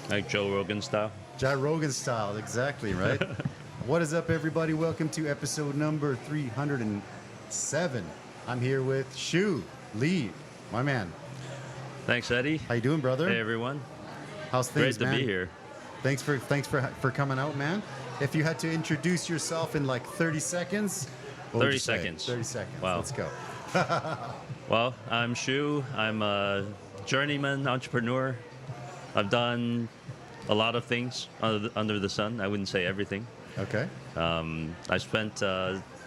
Like Joe Rogan style. Joe Rogan style, exactly, right? What is up, everybody? Welcome to episode number 307. I'm here with Shu Lee, my man. Thanks, Eddie. How you doing, brother? Hey, everyone. How's things, Great to man? be here. Thanks for coming out, man. If you had to introduce yourself in like 30 seconds. 30 seconds. 30 seconds. Wow. Let's go. Well, I'm Shu. I'm a journeyman entrepreneur. I've done a lot of things under the sun. I wouldn't say everything. Okay. I spent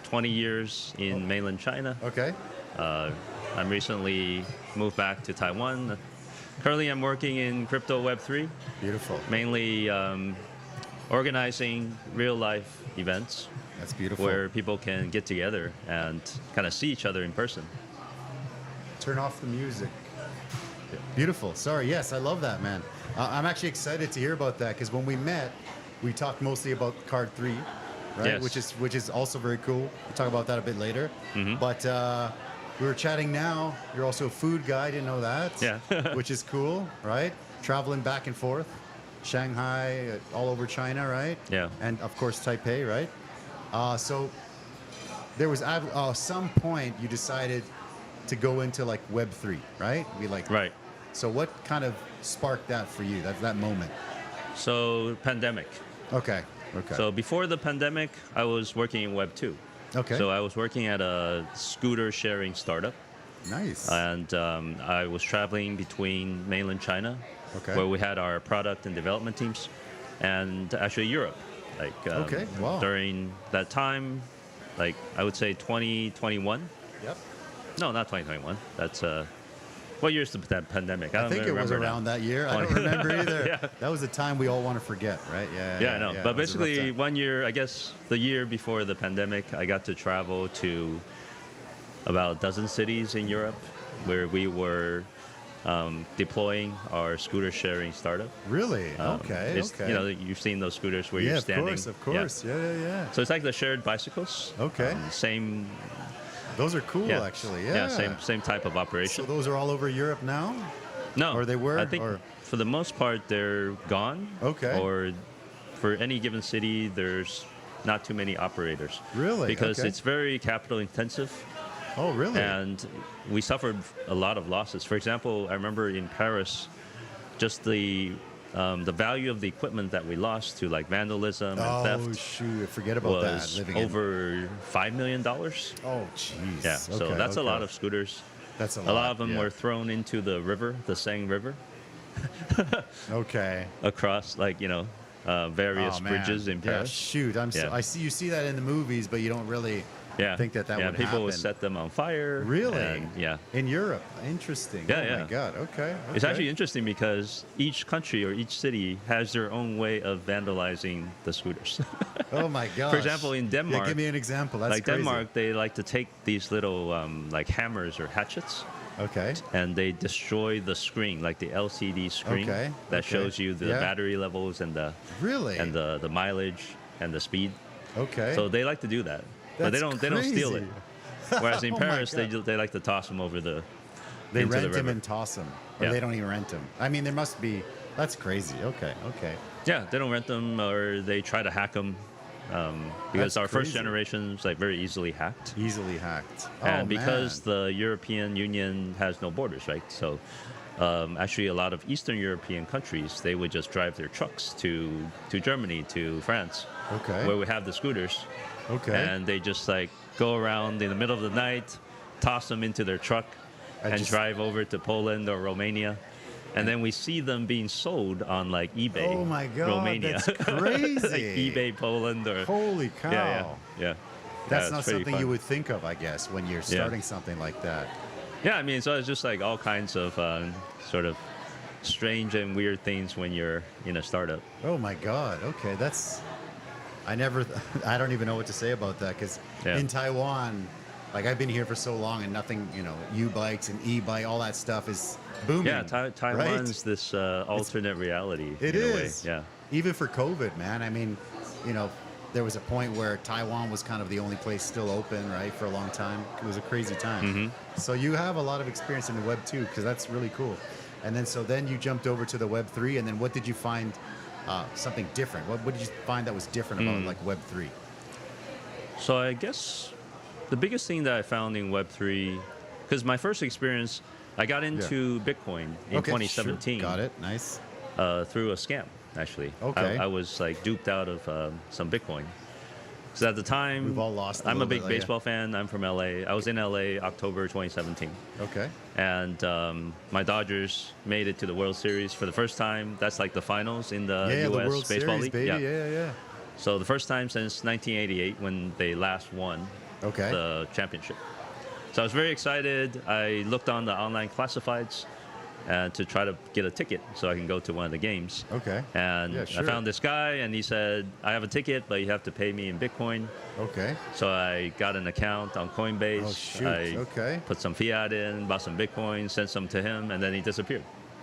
20 years in mainland China. Okay. I'm recently moved back to Taiwan. Currently, I'm working in crypto Web3, Beautiful. mainly organizing real-life events That's beautiful. where people can get together and kind of see each other in person. Turn off the music. Beautiful. Sorry. Yes, I love that, man. I'm actually excited to hear about that because when we met, we talked mostly about Card 3, right? Yes. Which is also very cool. We'll talk about that a bit later. Mm-hmm. But we were chatting now. You're also a food guy. I didn't know that. Yeah. Which is cool, right? Traveling back and forth. Shanghai, all over China, right? Yeah. And of course, Taipei, right? So there was at some point you decided to go into like Web3, right? Right. So what kind of sparked that for you? That moment. So pandemic. Okay. Okay. So before the pandemic, I was working in Web 2. Okay. So I was working at a scooter sharing startup. Nice. And I was traveling between mainland China, Okay. where we had our product and development teams, and actually Europe. Like Okay, wow. during that time, like I would say 2021. Yep. No, not 2021. That's what year is the pandemic? I don't think it was remember now. around that year. I don't remember either. Yeah. That was the time we all want to forget, right? Yeah, I know. That But was a rough basically, time. 1 year, I guess the year before the pandemic, I got to travel to about a dozen cities in Europe where we were deploying our scooter sharing startup. Really? Okay. It's, Okay. You know, you've seen those scooters where yeah, you're of standing. course. Of course. Yeah. So it's like the shared bicycles. Okay. Same. Those are cool, Yeah. actually. Yeah. Same type of So operation. those are all over Europe now? No, or they were, I think or- for the most part they're gone. Okay. Or for any given city, there's not too many operators. Really? Because Okay. it's very capital intensive. Oh, really? And we suffered a lot of losses. For example, I remember in Paris, just the value of the equipment that we lost to like vandalism and oh, theft shoot. Forget about that. was Living in. over $5 million. Oh, jeez. Yeah, so Okay, that's a okay. lot of scooters. That's a A lot of them yeah. were thrown into the river, the Seine River, Okay. across various Oh, man. bridges in Yeah, Paris. shoot. Yeah. I see. You see that in the movies, but you don't really think that would people would happen. set them on fire. Really? and, yeah. In Europe. Interesting. Yeah, oh yeah. my God. Okay. It's okay. actually interesting because each country or each city has their own way of vandalizing the scooters. Oh my God. For example, in Denmark, Yeah, give me an example. That's like crazy. Denmark, they like to take these little like hammers or hatchets, Okay. and they destroy the screen, like the LCD screen Okay, that okay. shows you the Yeah. battery levels and Really? the mileage and the speed. Okay. So they like to do that, but they That's don't steal it. crazy. Whereas in Oh my Paris, God. they like to toss them over the They into the rent them river. and toss them. Or Yeah. they don't even rent them. I mean, there must be. That's crazy. Okay. Okay. Yeah, they don't rent them or they try to hack them because That's our first crazy. generation's like very easily hacked. Easily hacked. And oh, because man. the European Union has no borders, right? So actually a lot of Eastern European countries, they would just drive their trucks to Germany, to France, Okay. where we have the scooters. Okay. And they just like go around in the middle of the night, toss them into their truck, I and just- drive over to Poland or Romania. And then we see them being sold on like eBay. Oh my God, Romania. that's crazy. Like eBay Poland or Holy cow. yeah. That's it's not pretty something fun. you would think of, I guess, when you're starting something like that. Yeah, I mean, so it's just like all kinds of sort of strange and weird things when you're in a startup. Oh my God. Okay, that's. I don't even know what to say about that because Yeah. in Taiwan, like I've been here for so long and nothing, U-bikes and e-bike, all that stuff is booming. Yeah, Taiwan's right? this alternate reality. It in a way. is. Yeah. Even for COVID, man. I mean, there was a point where Taiwan was kind of the only place still open, right, for a long time. It was a crazy time. Mm-hmm. So you have a lot of experience in the web too, because that's really cool. And then so then you jumped over to the Web3, and then what did you find something different? What did you find that was different about like Web3? So I guess the biggest thing that I found in Web3, because my first experience, I got into Bitcoin in 2017. Sure. Got it. Nice. Through a scam, actually. Okay. I was like duped out of some Bitcoin. So at the time, We've all lost. I'm a big baseball fan. I'm from LA. I was in LA October 2017. Okay. And my Dodgers made it to the World Series for the first time. That's like the finals in the U.S. the World Baseball Series, League. baby. Yeah. So the first time since 1988 when they last won the championship. So I was very excited. I looked on the online classifieds to try to get a ticket so I can go to one of the games. Okay. And I found this guy, and he said, I have a ticket, but you have to pay me in Bitcoin. Okay. So I got an account on Coinbase. Oh, shoot. I put some fiat in, bought some Bitcoin, sent some to him, and then he disappeared.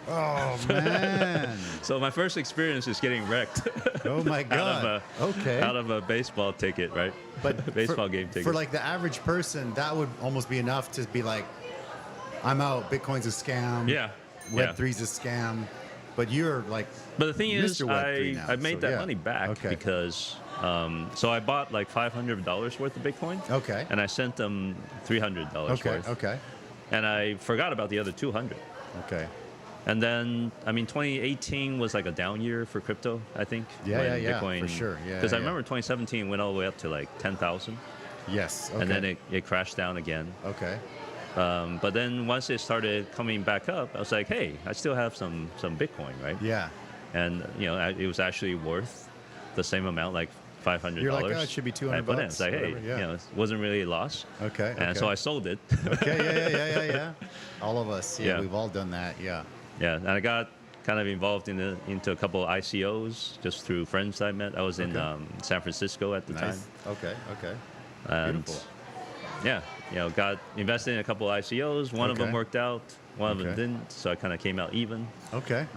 Oh, man. So my first experience is getting wrecked. Oh, my God. Out of a baseball ticket, right? But baseball game ticket. For like the average person, that would almost be enough to be like, I'm out. Bitcoin's a scam. Yeah. Web3's a scam. But you're like, but the thing is, I I made that money back because, so I bought like $500 worth of Bitcoin. Okay. And I sent them $300 worth. Okay. And I forgot about the other 200. Okay. And then, I mean, 2018 was like a down year for crypto, I think. Yeah, Bitcoin, for sure. Yeah. Because I remember 2017 went all the way up to like 10,000. Yes. Okay. And then it crashed down again. Okay. But then once it started coming back up, I was like, hey, I still have some Bitcoin, right? Yeah. And, you know, it was actually worth the same amount, like $500. You're like, oh, it should be $200. I put in. It's like, hey, you know, it wasn't really a loss. Okay. And so I sold it. Okay. Yeah. All of us. Yeah. We've all done that. Yeah. Yeah. And I got kind of involved into a couple of ICOs just through friends I met. I was in San Francisco at the time. Okay. And beautiful. Yeah, you know, got invested in a couple of ICOs. One of them worked out, one of them didn't. So I kind of came out even. Okay.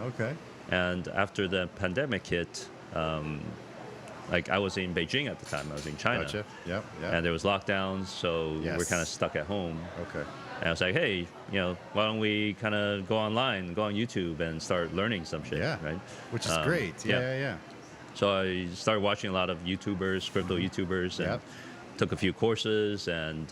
And after the pandemic hit, like I was in Beijing at the time. I was in China. Gotcha. Yep. And there was lockdowns, so we're kind of stuck at home. Okay. And I was like, hey, you know, why don't we kind of go online, go on YouTube, and start learning some shit, right? Which is great. Yeah. So I started watching a lot of YouTubers, crypto YouTubers, and took a few courses, and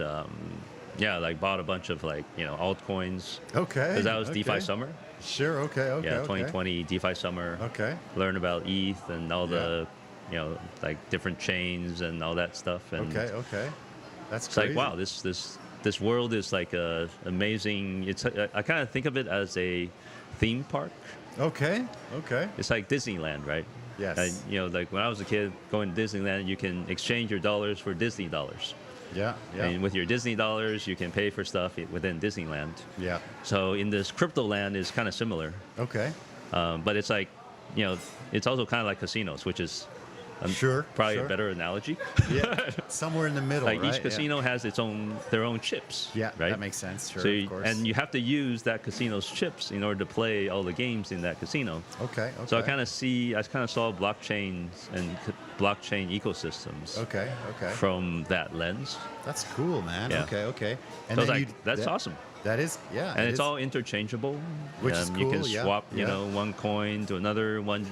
like bought a bunch of like, you know, altcoins. Okay. Because that was DeFi summer. Sure. Okay. 2020 DeFi summer. Okay. Learn about ETH and all the, you know, like different chains and all that stuff. And Okay. That's it's crazy. like, wow, this world is like a amazing. It's I kind of think of it as a theme park. Okay. It's like Disneyland, right? Yes. You know, like when I was a kid going to Disneyland, you can exchange your dollars for Disney dollars. Yeah. And with your Disney dollars, you can pay for stuff within Disneyland. Yeah. So in this crypto land is kind of similar. Okay. But it's like, you know, it's also kind of like casinos, which is probably a better analogy. Yeah. Somewhere in the middle, like right? each casino has their own chips. Yeah, right? that makes sense. Sure, so of course. And you have to use that casino's chips in order to play all the games in that casino. Okay. So I kind of saw blockchains and blockchain ecosystems. Okay. From that lens. That's cool, man. Yeah. Okay. And so then like, that's awesome. That is, yeah. And it's all interchangeable. Which is cool. You can swap, you know, one coin to another one.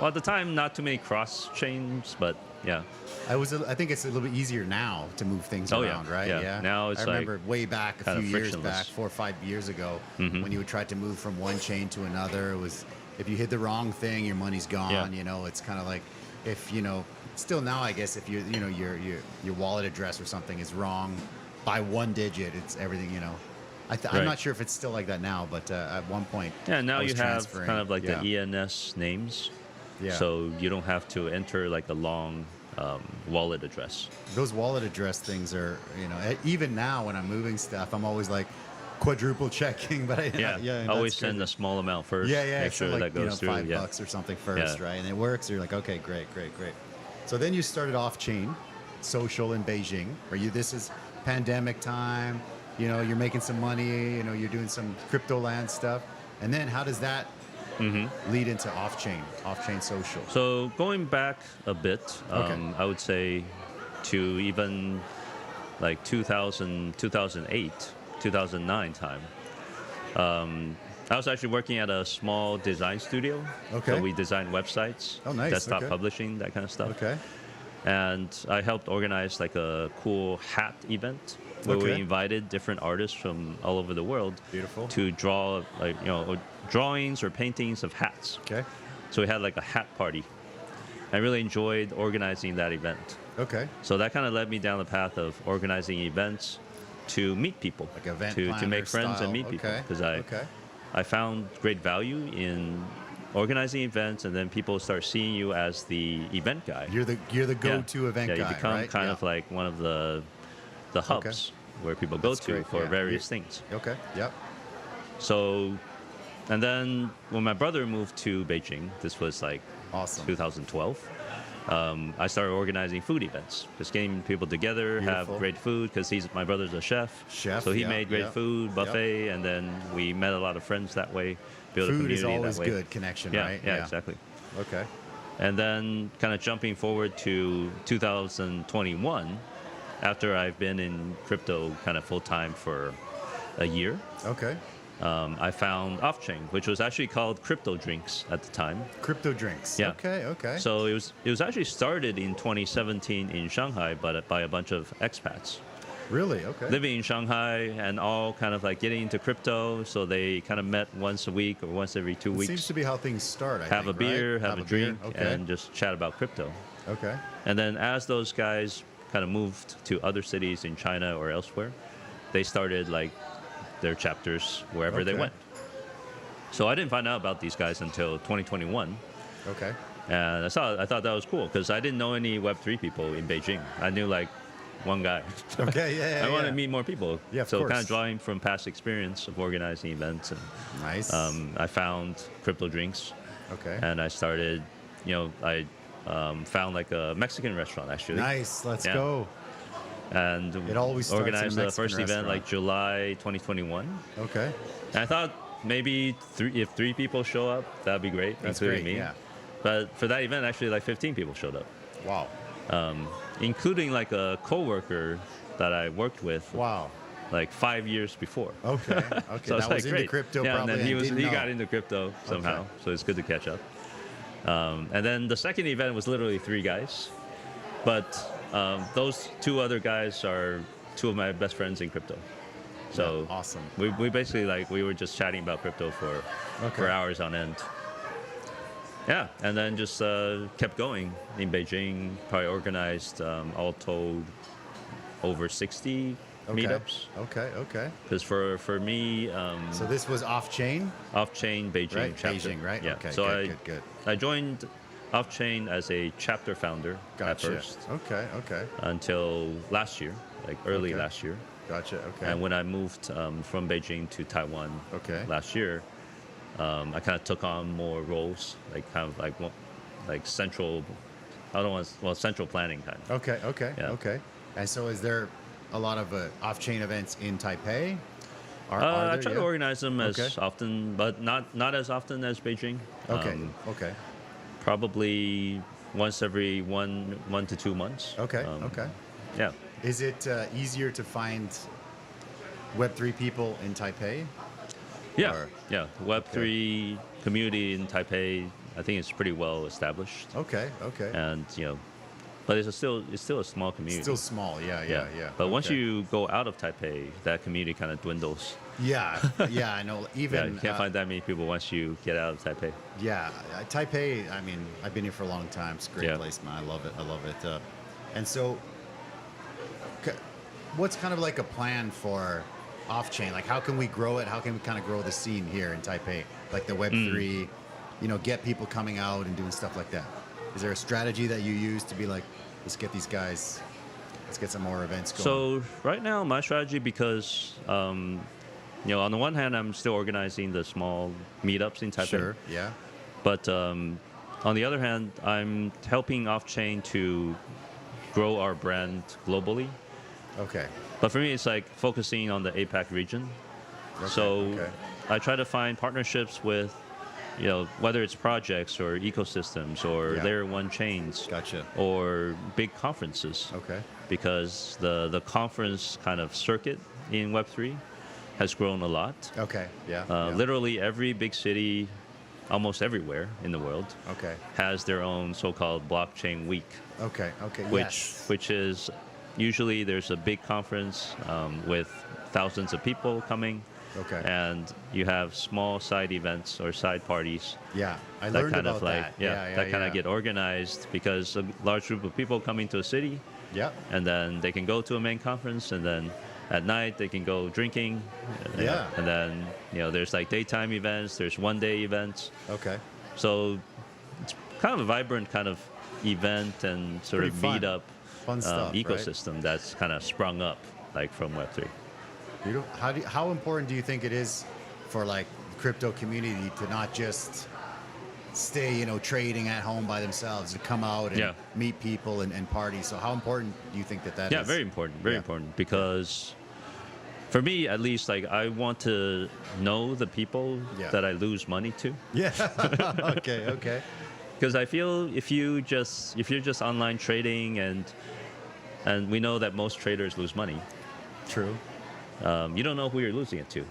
Well, at the time, not too many cross chains, but yeah. I think it's a little bit easier now to move things around, right? Yeah. Now it's I remember way back a few years back, 4 or 5 years ago, when you would try to move from one chain to another. It was, if you hit the wrong thing, your money's gone. Yeah. You know, it's kind of like if, you know, still now I guess if you know your wallet address or something is wrong by one digit, it's everything. You know, I'm not sure if it's still like that now, but at one point, yeah. Now you have kind of like the ENS names. Yeah. So you don't have to enter like a long wallet address. Those wallet address things are, you know, even now when I'm moving stuff, I'm always like quadruple checking. But I always send a small amount first. Make sure like, that goes through. $5 or something first, right? And it works. You're like, okay, great. So then you started Offchain.Social in Beijing. This is pandemic time. You know, you're making some money. You know, you're doing some crypto land stuff. And then how does that lead into Offchain.Social? So going back a bit, I would say to even like 2008, 2009 time, I was actually working at a small design studio. Okay. So we designed websites, Oh, nice. desktop Okay. publishing, that kind of stuff. Okay. And I helped organize like a cool hat event where we Okay. invited different artists from all over the world Beautiful. to draw like drawings or paintings of hats. Okay. So we had like a hat party. I really enjoyed organizing that event. Okay. So that kind of led me down the path of organizing events to meet people, Like event to planner make friends style. and meet people. Okay. Because Okay. I found great value in organizing events, and then people start seeing you as the event guy. You're the go-to event yeah, guy, you become right? kind of like one of the hubs where people go That's to great, for yeah. various things. Okay. Yep. So, and then when my brother moved to Beijing, this was like Awesome. 2012. I started organizing food events, just getting people together, Beautiful. have great food, because my brother's a chef. Chef, so he yeah, made great yeah, food, buffet, and then we met a lot of friends that way, built a Food community is always that way. good connection, Yeah, right? yeah, exactly. Okay. And then kind of jumping forward to 2021, after I've been in crypto kind of full time for a year, Okay. I found Offchain, which was actually called Crypto Drinks at the time. Crypto drinks. Yeah. Okay. Okay. So it was actually started in 2017 in Shanghai, but by a bunch of expats Really? Okay. living in Shanghai and all kind of like getting into crypto. So they kind of met once a week or once every 2 It weeks, seems to be how things start. I have think, a beer, right? have a beer. drink, Okay. and just chat about crypto. Okay. And then as those guys kind of moved to other cities in China or elsewhere, they started like their chapters wherever they Okay. went. So I didn't find out about these guys until 2021. Okay. And I thought that was cool because I didn't know any Web3 people in Beijing. I knew like one guy. Okay. Yeah. I wanted to meet more people. Yeah, of so kind course. of drawing from past experience of organizing events. And, Nice. I found Crypto Drinks Okay. and I started, I found like a Mexican restaurant actually. Nice. Let's Yeah. go. And It always starts in a organized the Mexican first event restaurant. like July 2021. Okay. And I thought maybe if three people show up, that'd be great, That's including great, me. yeah. But for that event, actually, like 15 people showed up, Wow. including like a coworker that I worked with Wow. like 5 years before. Okay. Okay. So that it's was like into great. crypto yeah, probably. and then he know. got into crypto somehow, so it's good to catch up. And then the second event was literally 3 guys, but those 2 other guys are 2 of my best friends in crypto. So Yeah, awesome. we basically we were just chatting about crypto for hours on end. Yeah, and then just kept going in Beijing. Probably organized all told over 60 meetups. Okay. Okay. Because for me, So this was Offchain, Offchain Beijing right? chapter. Beijing, right? Yeah. Okay. So good. I joined Offchain as a chapter founder Gotcha. at first Okay. Okay. until last year, like early Okay. last year. Gotcha. Okay. And when I moved from Beijing to Taiwan Okay. last year, I kind of took on more roles, like kind of like central. I don't want central planning kind of. Okay. Okay. Yeah. Okay. And so, is there a lot of off-chain events in Taipei? Are I there? try to Yeah? organize them as Okay. often, but not as often as Beijing. Okay. Okay. Probably once every one to 2 months. Okay. Okay. Yeah. Is it easier to find Web3 people in Taipei? Yeah. Or- Yeah. Web3 community in Taipei, I think it's pretty well established, Okay. Okay. and but it's still a small community. Still small. Yeah. But once Okay. you go out of Taipei, that community kind of dwindles. Yeah. Yeah. I know. Even Yeah, you can't find that many people once you get out of Taipei. Yeah, Taipei. I mean, I've been here for a long time. It's a great Yeah. place, man. I love it. And so, what's kind of like a plan for off-chain? Like, how can we grow it? How can we kind of grow the scene here in Taipei? Like the Web3, get people coming out and doing stuff like that. Is there a strategy that you use to be like, let's get these guys, let's get some more events going? So right now, my strategy, because on the one hand, I'm still organizing the small meetups in Taipei. Sure. Yeah. But on the other hand, I'm helping Offchain to grow our brand globally. Okay. But for me, it's like focusing on the APAC region. So okay. I try to find partnerships with, whether it's projects or ecosystems or Yeah. layer 1 chains Gotcha. or big conferences. Okay. Because the conference kind of circuit in Web3 has grown a lot. Okay. Yeah. Literally every big city, almost everywhere in the world, Okay. has their own so-called blockchain week, Okay. Okay. which is usually there's a big conference with thousands of people coming. Okay. And you have small side events or side parties. Yeah, I that learned kind about of like that. that kind of get organized because a large group of people come into a city. Yeah. And then they can go to a main conference, and then at night they can go drinking. Yeah. And then there's like daytime events, there's one-day events. Okay. So it's kind of a vibrant kind of event and sort Pretty of fun. meet up Fun stuff, right? ecosystem that's kind of sprung up like from Web3. How important do you think it is for like the crypto community to not just stay, trading at home by themselves, to come out and meet people and party? So how important do you think that is? Yeah, very important, very important. Because for me, at least, like I want to know the people that I lose money to. Yeah. Okay. Because I feel if you're just online trading and we know that most traders lose money. True. You don't know who you're losing it to. Okay,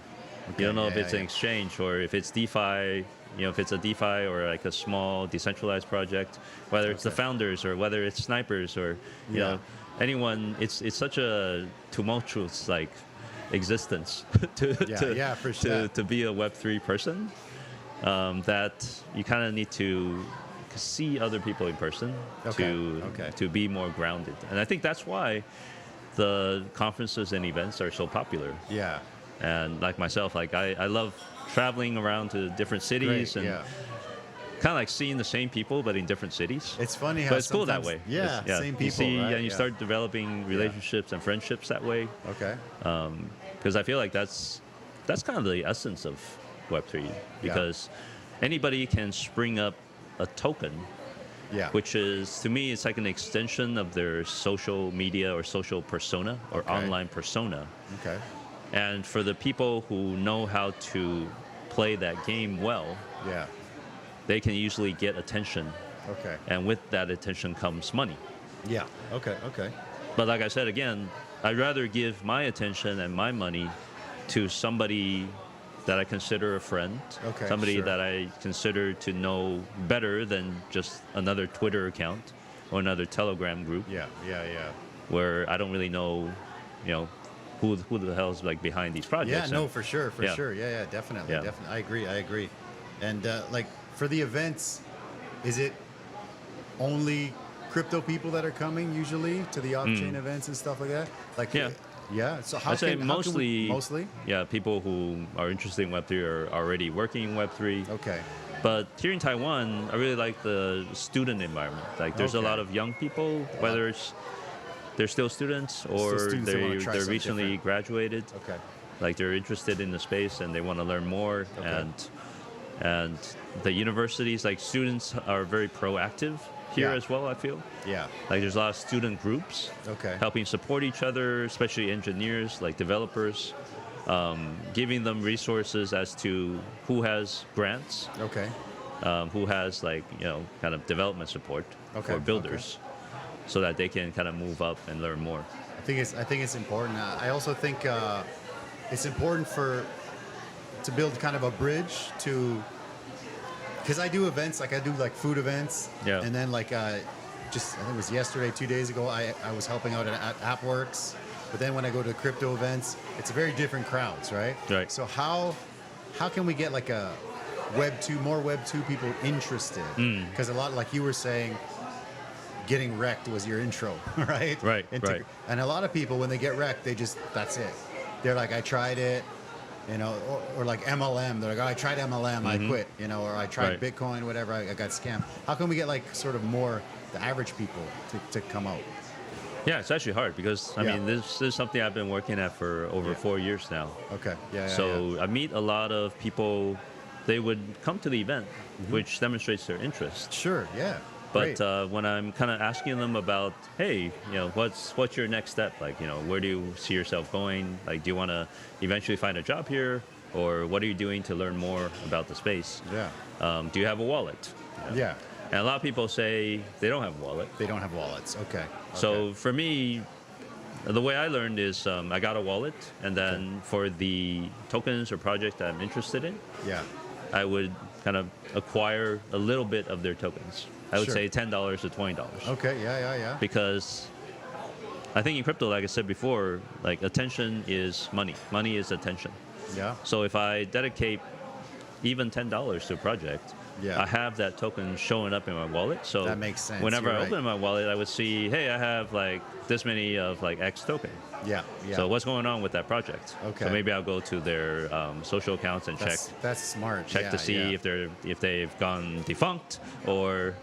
you don't know if it's an exchange or if it's DeFi, if it's a DeFi or like a small decentralized project, whether it's the founders or whether it's snipers or, you know, anyone. It's such a tumultuous like existence to be a Web3 person that you kind of need to see other people in person to be more grounded. And I think that's why the conferences and events are so popular. Yeah. And like myself, like I love traveling around to different cities and kind of like seeing the same people but in different cities. It's funny how but it's cool that way. Yeah, same people. You see, right? and you start developing relationships and friendships that way. Okay. Because I feel like that's kind of the essence of Web3. Because anybody can spring up a token. Yeah. Which is, to me, it's like an extension of their social media or social persona or online persona. Okay. And for the people who know how to play that game well, they can usually get attention. Okay. And with that attention comes money. Yeah. Okay. But like I said, again, I'd rather give my attention and my money to somebody that I consider a friend, somebody that I consider to know better than just another Twitter account or another Telegram group. Yeah. Where I don't really know, who the hell's like behind these projects. Yeah, no, for sure. Yeah, definitely. I agree. And like for the events, is it only crypto people that are coming usually to the off-chain events and stuff like that? Like yeah. So I'd say mostly, people who are interested in Web3 are already working in Web3. Okay. But here in Taiwan, I really like the student environment. Like there's a lot of young people, whether they're still students or they're recently graduated. Okay. Like they're interested in the space and they want to learn more. And the universities, like students are very proactive here as well, I feel. Yeah. Like there's a lot of student groups helping support each other, especially engineers, like developers, giving them resources as to who has grants, who has like, kind of development support for builders so that they can kind of move up and learn more. I think it's important. I also think it's important to build kind of a bridge to, because I do events, like I do like food events, and then like I think it was yesterday, 2 days ago, I was helping out at AppWorks, but then when I go to crypto events, it's very different crowds, right? Right. So how can we get like more Web 2 people interested? Because a lot, like you were saying, getting wrecked was your intro, right? Right. And a lot of people, when they get wrecked, that's it. They're like, I tried it. Or like MLM, they're like, I tried MLM, I quit, or I tried Bitcoin, whatever, I got scammed. How can we get like sort of more the average people to come out? Yeah, it's actually hard because I mean, this is something I've been working at for over 4 years now. Okay. So I meet a lot of people. They would come to the event, which demonstrates their interest. Sure. Yeah. But when I'm kind of asking them about, hey, what's your next step? Like, where do you see yourself going? Like, do you want to eventually find a job here? Or what are you doing to learn more about the space? Yeah. Do you have a wallet? Yeah. And a lot of people say they don't have a wallet. They don't have wallets. Okay. So for me, the way I learned is I got a wallet, and then for the tokens or project that I'm interested in, Yeah. I would kind of acquire a little bit of their tokens. I would Sure. say $10 to $20. Okay. Yeah. Because I think in crypto, like I said before, like attention is money. Money is attention. Yeah. So if I dedicate even $10 to a project, Yeah. I have that token showing up in my wallet. So That makes sense. whenever You're I right. open my wallet, I would see, hey, I have like this many of like X token. Yeah. Yeah. So what's going on with that project? Okay. So maybe I'll go to their social accounts and That's smart. check Yeah, to see yeah. if they've gone defunct, or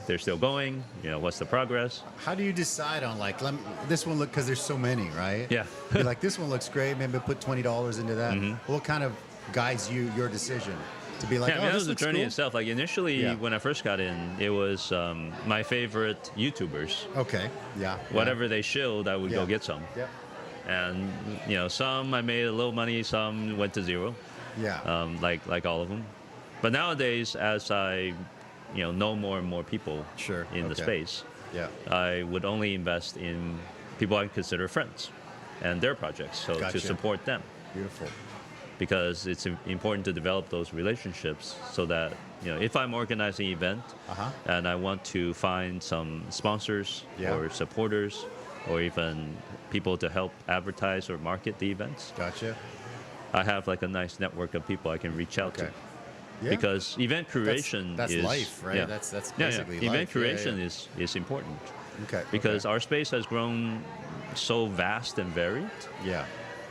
they're still going. What's the progress? How do you decide on like this one look, because there's so many, right? Yeah. You're like, this one looks great. Maybe put $20 into that. Mm-hmm. What kind of guides your decision to be like, Yeah, I mean, oh, that this was the looks journey cool? itself. Like initially, Yeah. when I first got in, it was my favorite YouTubers. Okay. Yeah. Whatever they shilled, I would Yeah. go get some. Yeah. And some I made a little money, some went to zero. Yeah. Like all of them. But nowadays, as I know more and more people Sure. in the Okay. space, Yeah. I would only invest in people I consider friends and their projects, so Gotcha. to support them, Beautiful. because it's important to develop those relationships so that if I'm organizing an event Uh-huh. and I want to find some sponsors Yeah. or supporters or even people to help advertise or market the events, Gotcha. I have like a nice network of people I can reach out Okay. to. Yeah. Because event creation that's is life, right? Yeah. That's Yeah, basically Event life. Yeah, creation yeah. is important Okay. because okay. our space has grown so vast and varied Yeah.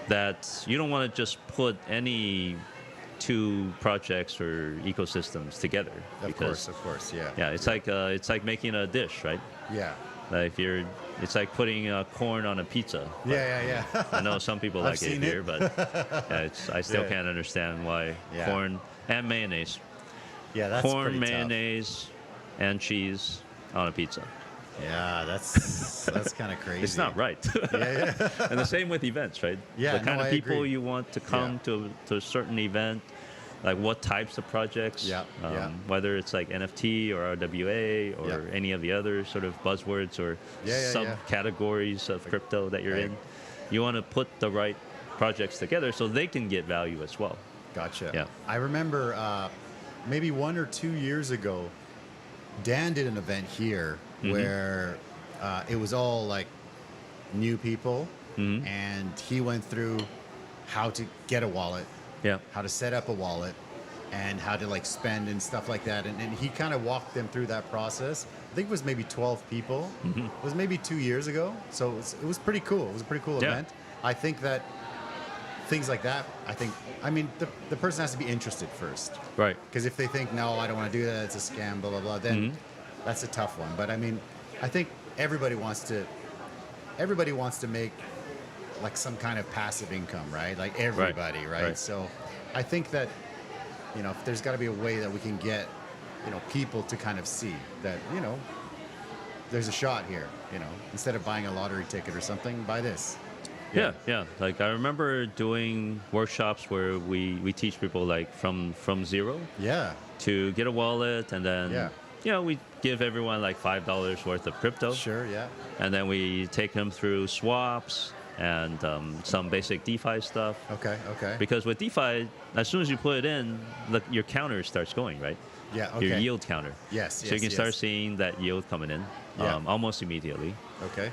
that you don't want to just put any two projects or ecosystems together. Of course. Yeah. Yeah, it's like making a dish, right? Yeah. Like it's like putting corn on a pizza. Yeah. I know some people I've like it seen here, it. but I still Yeah. can't understand why Yeah. corn and mayonnaise, Yeah. That's corn, pretty tough. mayonnaise, and cheese on a pizza. Yeah. That's kind of crazy. It's not right. Yeah. And the same with events, right? Yeah, The kind no, of I people agree. you want to come to a certain event, like what types of projects, Yeah, yeah. whether it's like NFT or RWA or Yeah. any of the other sort of buzzwords or Yeah. subcategories of crypto that you're Right. in. You want to put the right projects together so they can get value as well. Gotcha. Yeah. I remember maybe 1 or 2 years ago, Dan did an event here Mm-hmm. where it was all like new people, Mm-hmm. and he went through how to get a wallet, Yeah. how to set up a wallet, and how to like spend and stuff like that. And he kind of walked them through that process. I think it was maybe 12 people. Mm-hmm. It was maybe 2 years ago. So it was pretty cool. It was a pretty cool Yeah. event. I think that things like that, I mean, the person has to be interested first. Right. Because if they think, no, I don't want to do that, it's a scam, blah, blah, blah, then Mm-hmm. that's a tough one. But I mean, I think everybody wants to make like some kind of passive income, right? Like everybody, right? Right. So I think that, if there's got to be a way that we can get, people to kind of see that, there's a shot here, instead of buying a lottery ticket or something, buy this. Yeah. Like I remember doing workshops where we teach people like from zero Yeah. to get a wallet, and then we give everyone like $5 worth of crypto, Sure. Yeah. and then we take them through swaps and some basic DeFi stuff. Okay. Because with DeFi, as soon as you put it in, your counter starts going, right? Yeah. Okay. Your yield counter. Yes. So you can start seeing that yield coming in Yeah. almost immediately. Okay.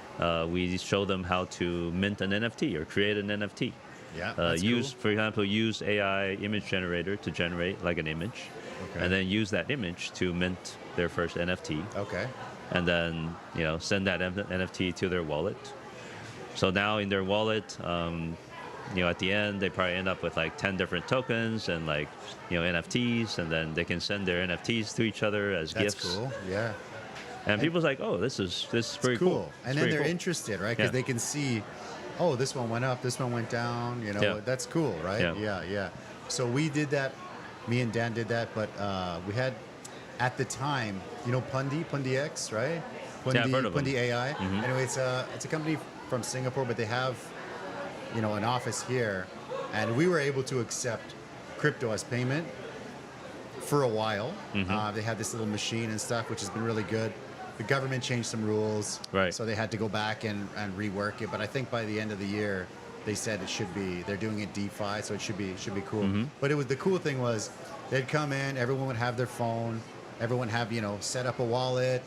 We show them how to mint an NFT or create an NFT. Yeah. That's For example, use AI image generator to generate like an image, Okay. and then use that image to mint their first NFT, cool. Okay. and then send that NFT to their wallet. So now in their wallet, at the end they probably end up with like 10 different tokens and like NFTs, and then they can send their NFTs to each other as That's gifts. cool. Yeah. And people's like, oh, this is pretty cool. And It's then pretty they're cool. interested, right? Because Yeah. they can see, oh, this one went up, this one went down. Yeah. That's cool, right? Yeah. So we did that. Me and Dan did that, but we had at the time, Pundi X, right? Pundi, I've heard of them. Pundi AI. Mhm. Anyway, it's a company from Singapore, but they have an office here, and we were able to accept crypto as payment for a while. Mhm. They had this little machine and stuff, which has been really good. the government changed some rules, Right. so they had to go back and rework it. But I think by the end of the year, they said it should be. They're doing it DeFi, so it should be cool. But it was the cool thing was they'd come in, everyone would have their phone, everyone have set up a wallet.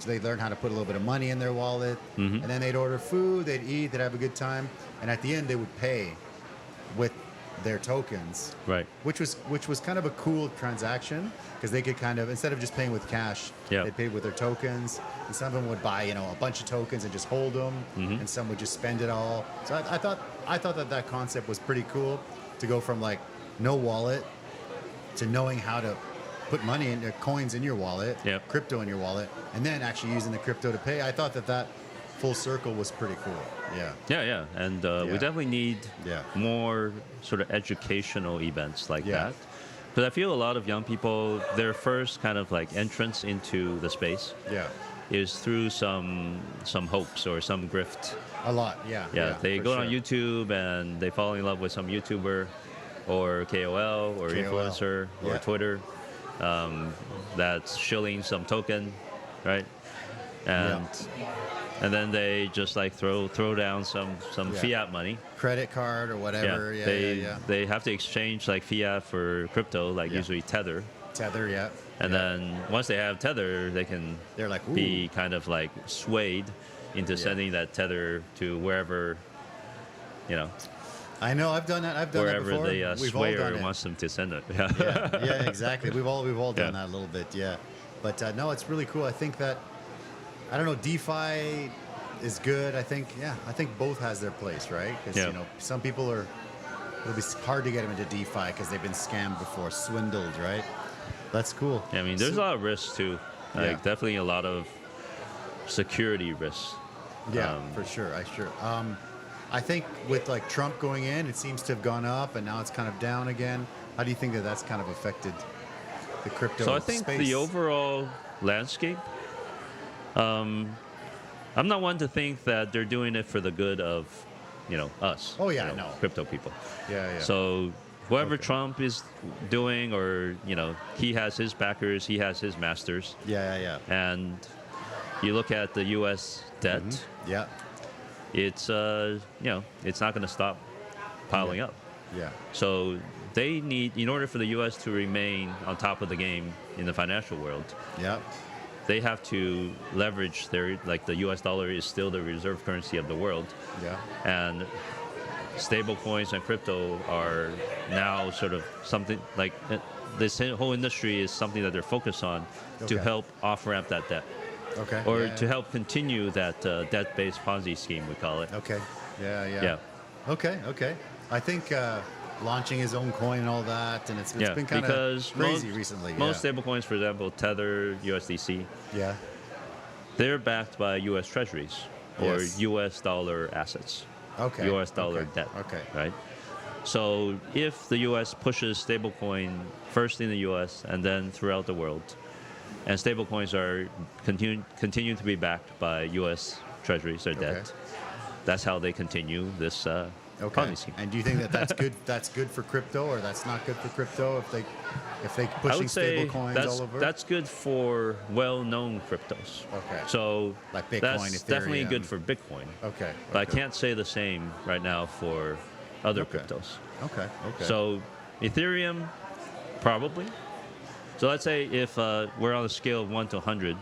They learn how to put a little bit of money in their wallet, and then they'd order food, they'd eat, they'd have a good time, and at the end they would pay with their tokens, Right. which was kind of a cool transaction because they could kind of, instead of just paying with cash, Yeah. they paid with their tokens, and some of them would buy a bunch of tokens and just hold them, and some would just spend it all. So I thought that concept was pretty cool to go from like no wallet to knowing how to put money in coins in your wallet, Yep. crypto in your wallet, and then actually using the crypto to pay. I thought that full circle was pretty cool. Yeah. Yeah. And we definitely need Yeah. more sort of educational events like Yeah. that. Because I feel a lot of young people, their first kind of like entrance into the space Yeah. is through some hoax or some grift. A lot. Yeah. Yeah, they for go sure. on YouTube and they fall in love with some YouTuber or KOL or influencer or Yeah. Twitter that's shilling some token, right? And then they just like throw down some Yeah. fiat money. Credit card or whatever. Yeah. They have to exchange like fiat for crypto, like Yeah. usually Tether. Tether. Yeah. And Yeah. then once they have Tether, they can They're like, be kind of like swayed into sending that Tether to wherever, I know. I've done that. I've done that wherever before. the We've all swayer done it. wants them to send it. Yeah. Yeah, exactly. We've all done Yeah. that a little bit. Yeah, but no, it's really cool. I think that I don't know. DeFi is good. I think both has their place, right? Because Yeah. some people it'll be hard to get them into DeFi because they've been scammed before, swindled, right? That's cool. I mean, there's a lot of risks too. Like Yeah. definitely a lot of security risks. Yeah, for sure. I think with like Trump going in, it seems to have gone up, and now it's kind of down again. How do you think that that's kind of affected the crypto So I think space? the overall landscape. I'm not one to think that they're doing it for the good of, us. Oh, yeah, no. Crypto people. Yeah. So whoever Okay. Trump is doing, or he has his backers, he has his masters, Yeah. and you look at the U.S. debt, Yeah. it's it's not going to stop piling up. Yeah. So they need, in order for the U.S. to remain on top of the game in the financial world, Yeah. they have to leverage the U.S. dollar is still the reserve currency of the world, Yeah. and stable coins and crypto are now sort of something like this whole industry is something that they're focused on to Okay. help off-ramp that debt, Okay. or yeah. to help continue that debt-based Ponzi scheme, we call it. Okay. Yeah. Yeah. Okay. I think launching his own coin and all that, and it's been kind of because crazy recently. Most stable coins, for example, Tether, USDC, Yeah. they're backed by U.S. Treasuries or Yes. U.S. dollar assets, Okay. U.S. dollar Okay. debt. Okay. Right. So if the U.S. pushes stablecoin first in the U.S. and then throughout the world, and stablecoins are continue to be backed by U.S. Treasuries or debt, Okay. that's how they continue this Okay. Ponzi scheme. And do you think that that's good? That's good for crypto, or that's not good for crypto if they I pushing would say stable coins all over? that's good for well-known cryptos. Okay. So Like Bitcoin, that's definitely Ethereum. good for Bitcoin. Okay. But I can't say the same right now for other Okay. cryptos. Okay. So Ethereum, probably. So let's say if we're on a scale of 1 to 100,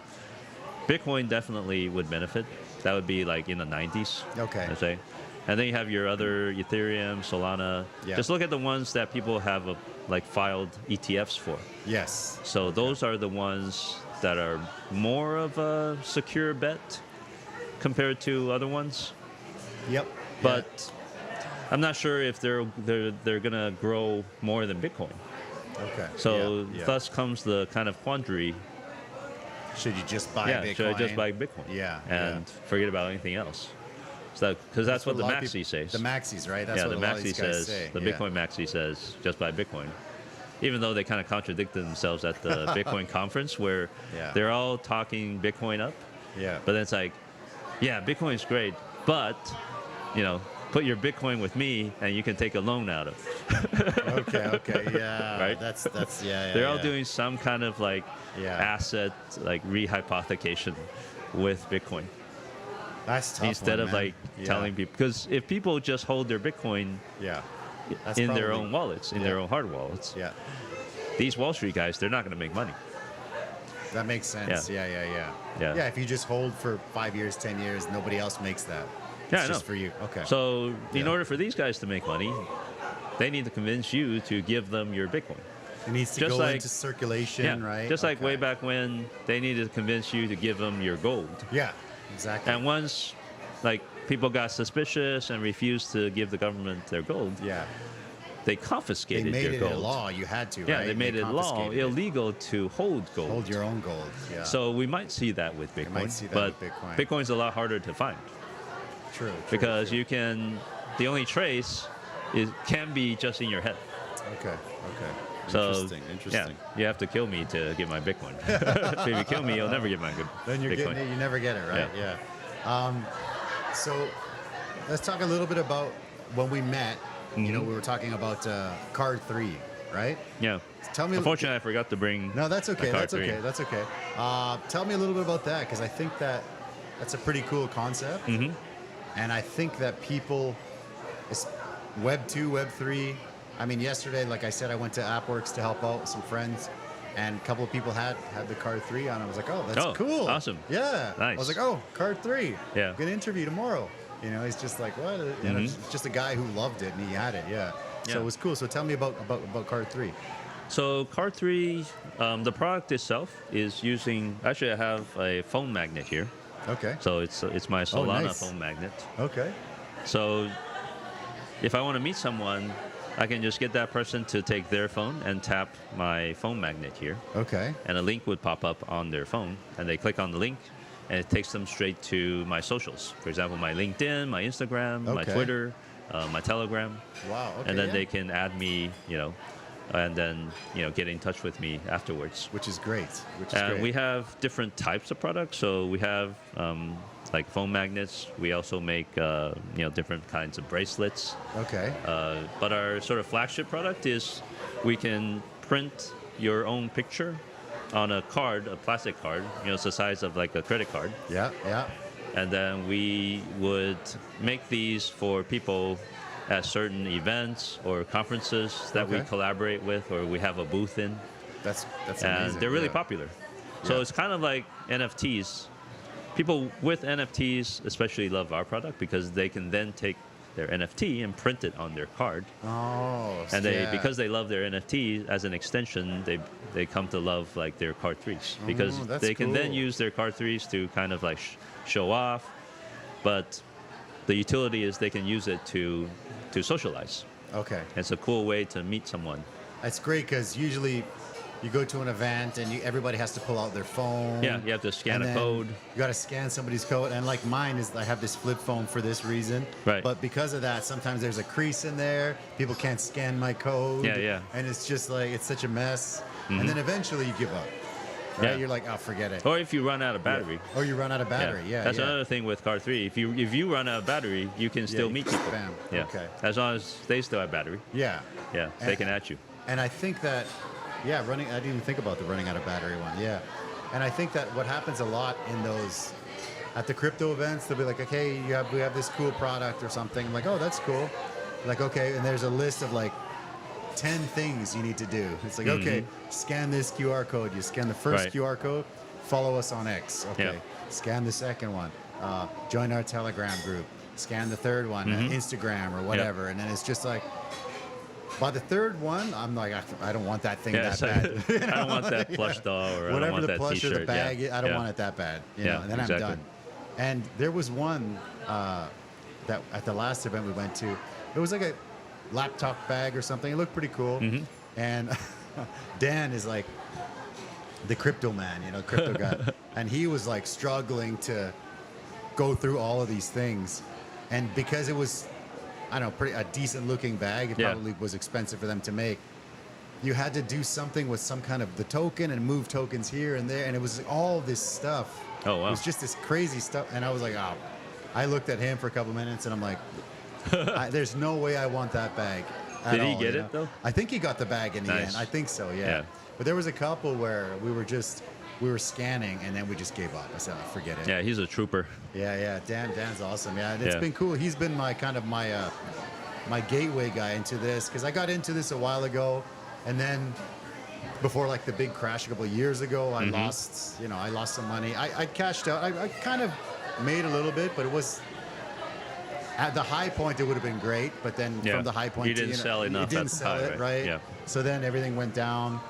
Bitcoin definitely would benefit. That would be like in the 90s. Okay. I'd say. And then you have your other Ethereum, Solana. Yeah. Just look at the ones that people have filed ETFs for. Yes. So those are the ones that are more of a secure bet compared to other ones. Yep. But I'm not sure if they're gonna grow more than Bitcoin. Okay. So Yeah. thus comes the kind of quandary. Should you just buy Bitcoin? Should I just buy Bitcoin? Yeah. And forget about anything else? So because that's what the a lot of maxi says. The maxis, right? That's yeah, what the a lot of maxi these guys says. say. The Yeah. Bitcoin maxi says just buy Bitcoin. Even though they kind of contradicted themselves at the Bitcoin conference, where Yeah. they're all talking Bitcoin up, Yeah. but then it's like, yeah, Bitcoin's great, but put your Bitcoin with me, and you can take a loan out of. Okay, yeah. Right? That's yeah. They're all doing some kind of like Yeah. asset like rehypothecation with Bitcoin That's tough instead one, of man. like Yeah. telling people, because if people just hold their Bitcoin Yeah. That's in their probably- own wallets, in their own hard wallets, Yeah. these Wall Street guys, they're not going to make money. That makes sense. Yeah. Yeah. Yeah. If you just hold for 5 years, 10 years, nobody else makes that. Yeah, It's I just know. for you. Okay. So in Yeah. order for these guys to make money, they need to convince you to give them your Bitcoin. it needs to just go like- into circulation, Yeah, right? just like way Okay. back when they needed to convince you to give them your gold. Yeah. Exactly. And once like people got suspicious and refused to give the government their gold, yeah. they They confiscated made your it gold. a law. You had to, Yeah, right? they made it law confiscated it. illegal to hold gold. Hold your own gold. Yeah. So we might see that with Bitcoin. might see that but with Bitcoin. Bitcoin's a lot harder to find true. because you can. The only trace can be just in your head. Okay. So Interesting. yeah, you have to kill me to get my Bitcoin. If you kill me, you'll never get my good Then you're Bitcoin. getting it. You never get it, right? Yeah. So let's talk a little bit about when we met. You know, we were talking about card 3, right? Yeah. Tell me. Unfortunately, I forgot to bring. No, that's okay. my card That's 3. okay. That's okay. Tell me a little bit about that because I think that's a pretty cool concept. Mm-hmm. And I think that people, Web 2, Web 3. I mean, yesterday, like I said, I went to AppWorks to help out some friends, and a couple of people had the card 3 on. I was like, oh, that's Oh, cool. awesome. Yeah. I Nice. was like, oh, card 3. Yeah. Good interview tomorrow. You know, he's just like, what? You know, just a guy who loved it and he had it. Yeah. So Yeah. it was cool. So tell me about card 3. So card 3, the product itself is using. Actually, I have a phone magnet here. Okay. So it's my Solana nice. phone magnet. Okay. So if I want to meet someone, I can just get that person to take their phone and tap my phone magnet here, Okay. and a link would pop up on their phone, and they click on the link, and it takes them straight to my socials. For example, my LinkedIn, my Instagram, my Okay. Twitter, my Telegram, Wow. Okay. and then yeah. they can add me, and then get in touch with me afterwards. Which is great. And we have different types of products. So we have like phone magnets. We also make different kinds of bracelets. Okay. But our sort of flagship product is we can print your own picture on a card, a plastic card. It's the size of like a credit card. Yeah. Yeah. And then we would make these for people at certain events or conferences that we Okay. collaborate with or we have a booth in. That's And amazing. they're really yeah. popular. So Yeah. it's kind of like NFTs. People with NFTs especially love our product because they can then take their NFT and print it on their card. Oh. And yeah. because they love their NFT, as an extension, they come to love like their card 3s because that's they can then cool. use their card 3s to kind of like show off. But the utility is they can use it to socialize. Okay. It's a cool way to meet someone. That's great because usually you go to an event and everybody has to pull out their phone. Yeah, you have to scan and a then code. You got to scan somebody's code. And like mine is, I have this flip phone for this reason. Right. But because of that, sometimes there's a crease in there. People can't scan my code. Yeah. And it's just like, it's such a mess. And then eventually you give up. Right? Yeah. You're like, oh, forget it. Or if you run out of battery. Or you run out of battery. Yeah. That's yeah. another thing with Card 3. If you run out of battery, you can still you meet can people. spam. Yeah. Okay. As long as they still have battery. Yeah. Yeah. They And- can at you. And I think that, I didn't even think about the running out of battery one. Yeah. And I think that what happens a lot in those, at the crypto events, they'll be like, okay, we have this cool product or something. I'm like, oh, that's cool. Like, okay. And there's a list of like 10 things you need to do. It's like, okay, scan this QR code. You scan the first Right. QR code, follow us on X. Okay. Yeah. Scan the second one. Join our Telegram group. Scan the third one, Instagram or whatever. And then it's just like, by the third one, I'm like, I don't want that thing that so- bad. You I don't know? want that plush doll or I don't Whatever want the that plush or t-shirt. the bag, yeah. I don't yeah. want it that bad. You Yeah, know, and then exactly. I'm done. And there was one that at the last event we went to, it was like a laptop bag or something. It looked pretty cool. And Dan is like the crypto man, crypto guy. And he was like struggling to go through all of these things. And because it was, I don't know, a decent looking bag, it Yeah. probably was expensive for them to make. You had to do something with some kind of the token and move tokens here and there. And it was all this stuff. Oh, wow. It was just this crazy stuff. And I was like, oh, I looked at him for a couple minutes and I'm like, There's no way I want that bag. Did he get it though? I think he got the bag in the end. I think so, yeah. But there was a couple where we were scanning and then we just gave up. I said, oh, forget it. Yeah, he's a trooper. Yeah. Dan's awesome. Yeah, and it's been cool. He's been my my gateway guy into this, because I got into this a while ago, and then before like the big crash a couple of years ago, I lost some money. I cashed out. I kind of made a little bit, but it was at the high point. It would have been great, but then from the high point, you didn't sell enough. It didn't sell it, right? Yeah. So then everything went down,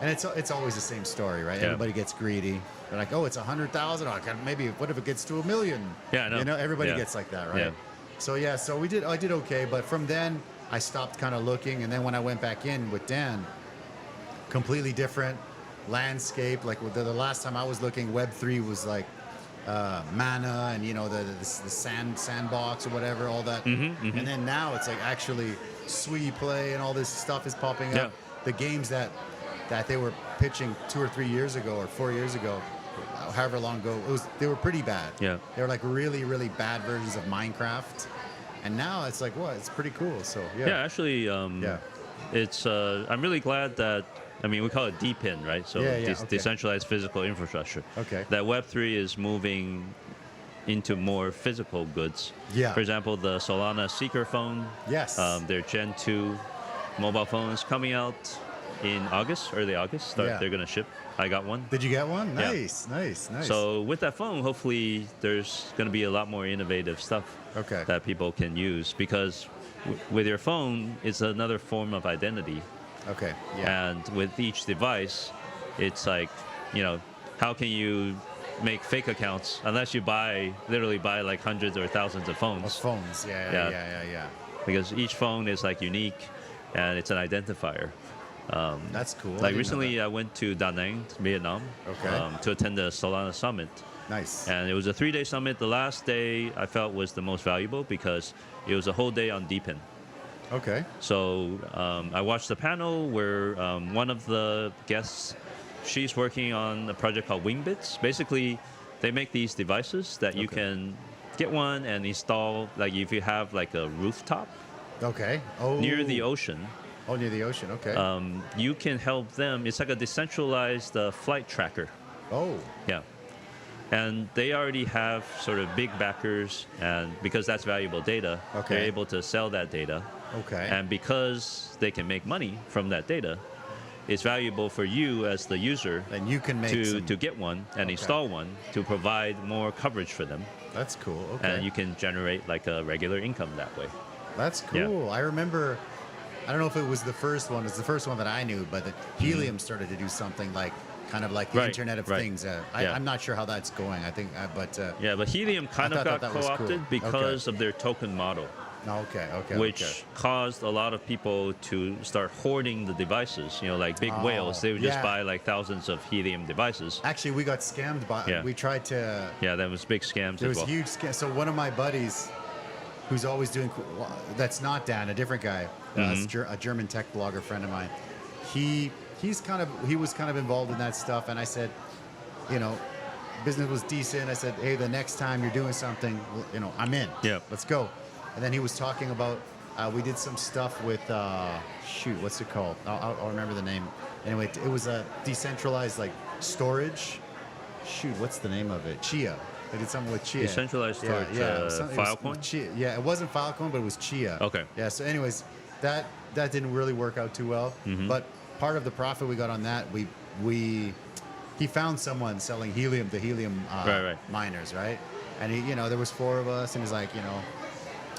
and it's always the same story, right? Yeah. Everybody gets greedy. They're like, oh, it's 100,000. Oh, maybe what if it gets to 1 million? Yeah, I know. You know, everybody gets like that, right? Yeah. So I did okay, but from then I stopped kind of looking, and then when I went back in with Dan, completely different landscape. Like the last time I was looking, Web3 was like mana and the sandbox or whatever, all that. And then now it's like actually Sui Play and all this stuff is popping up. The games that they were pitching 2 or 3 years ago or 4 years ago, however long ago, they were pretty bad. Yeah. They were like really, really bad versions of Minecraft. And now it's like, it's pretty cool. So yeah, actually, it's I'm really glad that, I mean, we call it DPIN, right? So decentralized physical infrastructure. Okay. That Web3 is moving into more physical goods. Yeah. For example, the Solana Seeker phone. Yes. Their Gen 2 mobile phone is coming out in August, early August. They're going to ship. I got one. Did you get one? Nice. So with that phone, hopefully there's going to be a lot more innovative stuff that people can use, because with your phone, it's another form of identity. Okay. Yeah. And with each device, it's like, how can you make fake accounts unless you literally buy like hundreds or thousands of phones? Yeah. Because each phone is like unique, and it's an identifier. That's cool. Like recently, I went to Da Nang, Vietnam, to attend the Solana Summit. Nice. And it was a 3-day summit. The last day I felt was the most valuable because it was a whole day on DPIN. Okay. So I watched the panel where one of the guests, she's working on a project called Wingbits. Basically, they make these devices that you can get one and install, like if you have like a rooftop near the ocean. Oh, near the ocean, okay. You can help them. It's like a decentralized flight tracker. Oh. Yeah. And they already have sort of big backers, and because that's valuable data, they're able to sell that data. Okay. And because they can make money from that data, it's valuable for you as the user and you can make to get one and install one to provide more coverage for them. That's cool. Okay. And you can generate like a regular income that way. That's cool. Yeah. I remember, I don't know if it was the first one. It's the first one that I knew, but the Helium started to do something like kind of like the Internet of Things. I'm not sure how that's going. I think, but Helium kind of got co-opted because of their token model. Which caused a lot of people to start hoarding the devices. Like big whales, they would just buy like thousands of Helium devices. Actually, we got scammed by. We tried to. Yeah, that was big scams. There was huge scams. So one of my buddies, who's always doing, that's not Dan, a different guy, a German tech blogger friend of mine. He was kind of involved in that stuff, and I said, business was decent. I said, hey, the next time you're doing something, I'm in. Yeah, let's go. And then he was talking about, we did some stuff with, what's it called? I'll remember the name. Anyway, it was a decentralized like storage. What's the name of it? Chia. They did something with Chia. Decentralized storage, Filecoin? Chia. Yeah, it wasn't Filecoin, but it was Chia. Okay. Yeah, so anyways, that didn't really work out too well. But part of the profit we got on that, he found someone selling Helium to Helium miners, right? And there was 4 of us, and he's like,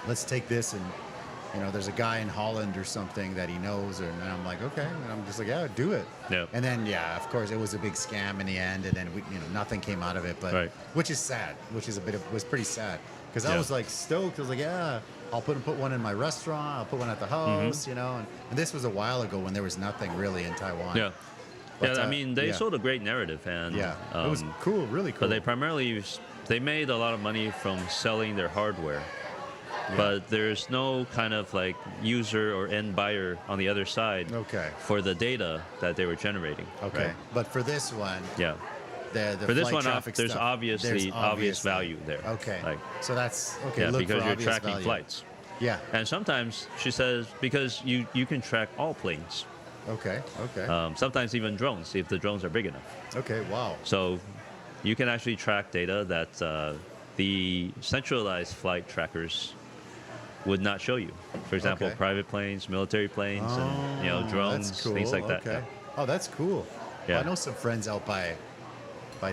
let's take this, and there's a guy in Holland or something that he knows, and I'm like, okay, and I'm just like, yeah, do it. Yeah. And then of course it was a big scam in the end, and then nothing came out of it, but which is sad, was pretty sad, because I was like stoked. I was like, yeah, I'll put one in my restaurant, I'll put one at the house, and this was a while ago when there was nothing really in Taiwan. Yeah. But, I mean, they sold a great narrative, and it was cool, really cool. But they made a lot of money from selling their hardware. But there's no kind of like user or end buyer on the other side for the data that they were generating. Okay. But for this one, for this one, there's obvious value there. Okay. Like, so that's because you're tracking flights. Yeah. And sometimes she says because you can track all planes. Okay. Okay. Sometimes even drones if the drones are big enough. Okay. Wow. So you can actually track data that the centralized flight trackers would not show you. For example, Okay. private planes, military planes, and drones, That's cool. things like that. Okay. Yeah. Oh, that's cool. Yeah. Well, I know some friends out by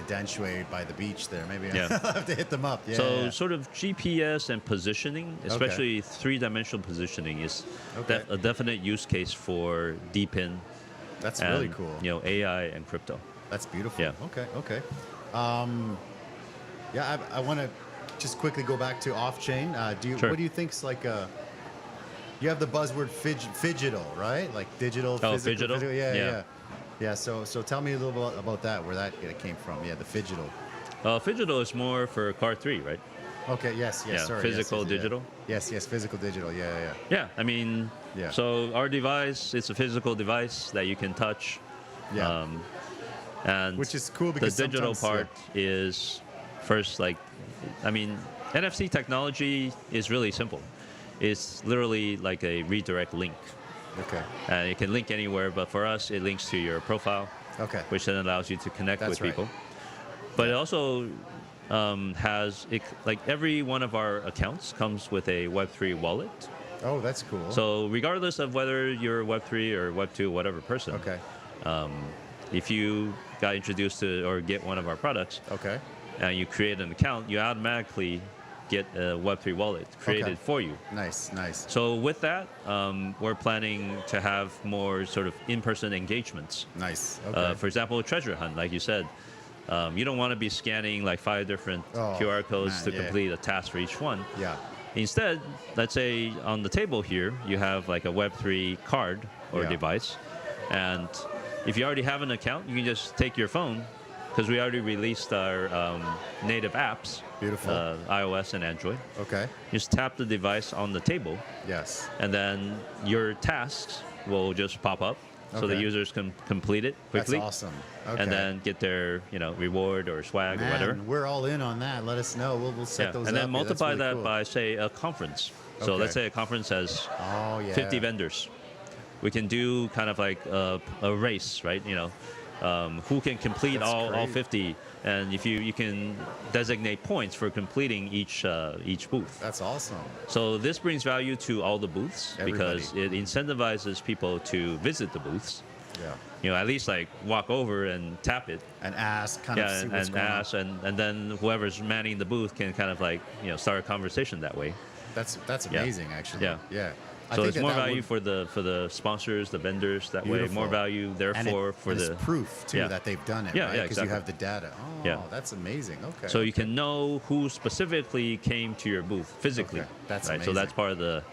Danshui, by the beach there. Maybe Yeah. I'll have to hit them up. Yeah. So yeah. sort of GPS and positioning, especially three-dimensional positioning, is Okay. a definite use case for DeepIn That's and really cool. AI and crypto. That's beautiful. Yeah. Okay. Okay. Yeah, I want to just quickly go back to off-chain. Sure. What do you think's like you have the buzzword fidgetal, right? Like digital, Oh, physical. phygital? Yeah, Yeah. yeah. Yeah, so tell me a little bit about that, where that came from. Yeah, the fidgetal. Phygital is more for Card 3, right? Okay, yes, Yeah, sorry. physical, yes, digital. Yes, physical, digital. Yeah, yeah. Yeah, I mean, Yeah. so our device, it's a physical device that you can touch. Yeah. And Which is cool because the digital sometimes, part is first, like, I mean, NFC technology is really simple. It's literally like a redirect link. Okay. And it can link anywhere, but for us, it links to your profile, Okay. which then allows you to connect That's with right. people. But it also has, like every one of our accounts comes with a Web3 wallet. Oh, that's cool. So regardless of whether you're Web3 or Web2, whatever person, Okay. if you got introduced to or get one of our products Okay. and you create an account, you automatically get a Web3 wallet created for you. Nice, nice. So with that, we're planning to have more sort of in-person engagements. Nice. Okay. For example, a treasure hunt, like you said. You don't want to be scanning like 5 different Oh, QR codes man, to yeah. complete a task for each one. Yeah. Instead, let's say on the table here, you have like a Web3 card or Yeah. device. And if you already have an account, you can just take your phone, because we already released our native apps, Beautiful. iOS and Android. Okay. Just tap the device on the table, Yes. and then your tasks will just pop up, so the Okay. users can complete it quickly. That's awesome. Okay. And then get their reward or swag or whatever. Man, we're all in on that. Let us know. We'll set those and up. then Yeah, that's multiply really that cool. by, say, a conference. So Okay. let's say a conference has Oh, yeah. 50 vendors. We can do kind of like a race, right? Who can complete That's all great. 50, and if you can designate points for completing each booth. That's awesome. So this brings value to all the booths because it incentivizes people to visit the booths. Yeah. At least like walk over and tap it. And ask, kind of see And, what's and going ask, and then whoever's manning the booth can kind of like start a conversation that way. on. That's amazing, actually. Yeah. Yeah. I So think it's more that value would- for the sponsors, the vendors. That way, Beautiful. more value. and Therefore, it, for and the it's proof too Yeah. that they've done it, Yeah, right? yeah, Because you exactly. have the data. Oh, Yeah. that's amazing. Okay. so you can know who specifically came to your booth physically. Okay, that's right. So amazing. that's part of the,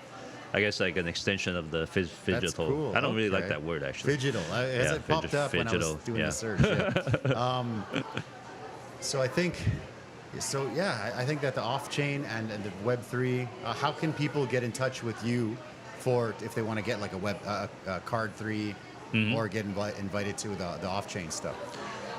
I guess, like an extension of the That's phygital. cool. I don't really like Okay. that word actually. Fidgetal. As Yeah, it popped up when I was fidgetal, doing yeah. the search. Yeah. So I think, I think that the off-chain and the Web3, how can people get in touch with you for if they want to get like a Card 3 Mm-hmm. or get invited to the off-chain stuff?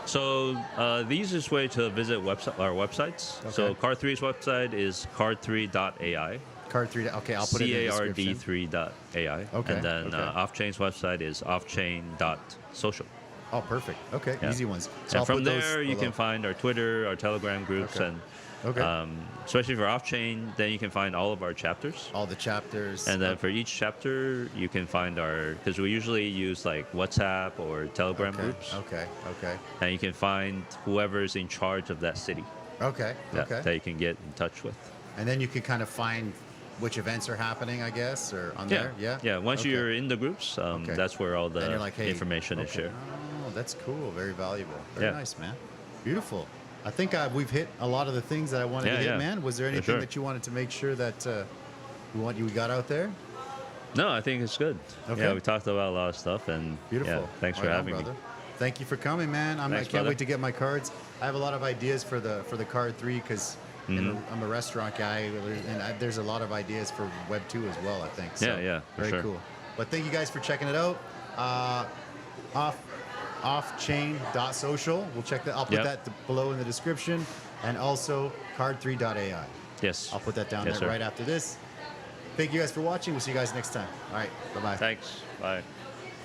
So the easiest way to visit our websites. So Okay. Card3's website is card3.ai. Card 3. Okay, I'll put it in the description. CARD3.ai. Okay, And then okay. Offchain's website is Offchain.Social. Oh, perfect. Okay, Yeah. easy ones. So And I'll from put those there, you below. can find our Twitter, our Telegram groups, Okay. and Okay. especially for Offchain, then you can find all of our chapters. all the chapters. And then for each chapter, you can find because we usually use like WhatsApp or Telegram okay. groups, Okay. Okay. and you can find whoever's in charge of that city Okay. that you can get in touch with. And then you can kind of find which events are happening, I guess, or on there. Yeah. Yeah. Once Okay. you're in the groups, Okay. that's where all Then the you're like, hey, information is okay. shared. Oh, that's cool. Very valuable. Very Yeah. nice, man. Beautiful. I think we've hit a lot of the things that I wanted Yeah, to hit, yeah. man. Was there For anything sure. that you wanted to make sure that we got out there? No, I think it's good. Okay. Yeah, we talked about a lot of stuff, and Beautiful. yeah, thanks for Right on, having me. brother. Thank you for coming, man. I Thanks, can't brother. wait to get my cards. I have a lot of ideas for the Card 3 because Mm-hmm. I'm a restaurant guy, and there's a lot of ideas for Web 2 as well, I think. So, Yeah, for very sure. cool. But thank you guys for checking it out. Offchain.social. We'll check that. I'll put Yep. that below in the description, and also card3.ai. Yes. I'll put that down Yes, there sir. right after this. thank you guys for watching. We'll see you guys next time. All right. Bye-bye. Thanks. Bye.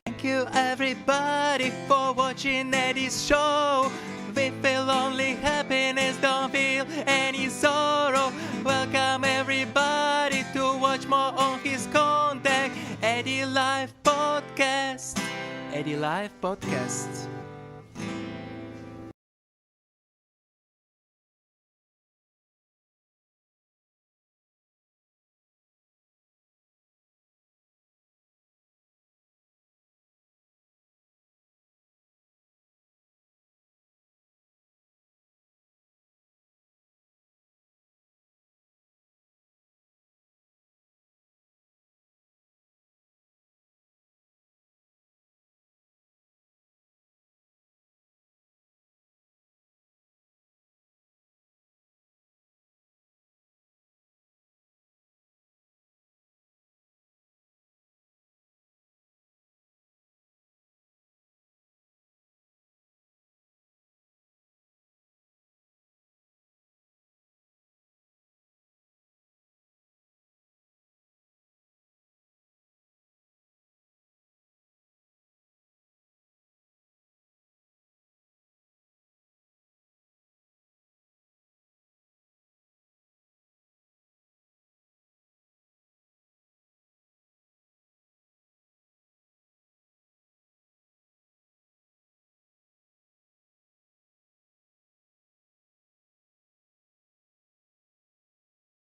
Thank you everybody for watching Eddie's show. We feel only happiness, don't feel any sorrow. Welcome everybody to watch more on his content. Eddie Live Podcast. Eddie Live Podcast.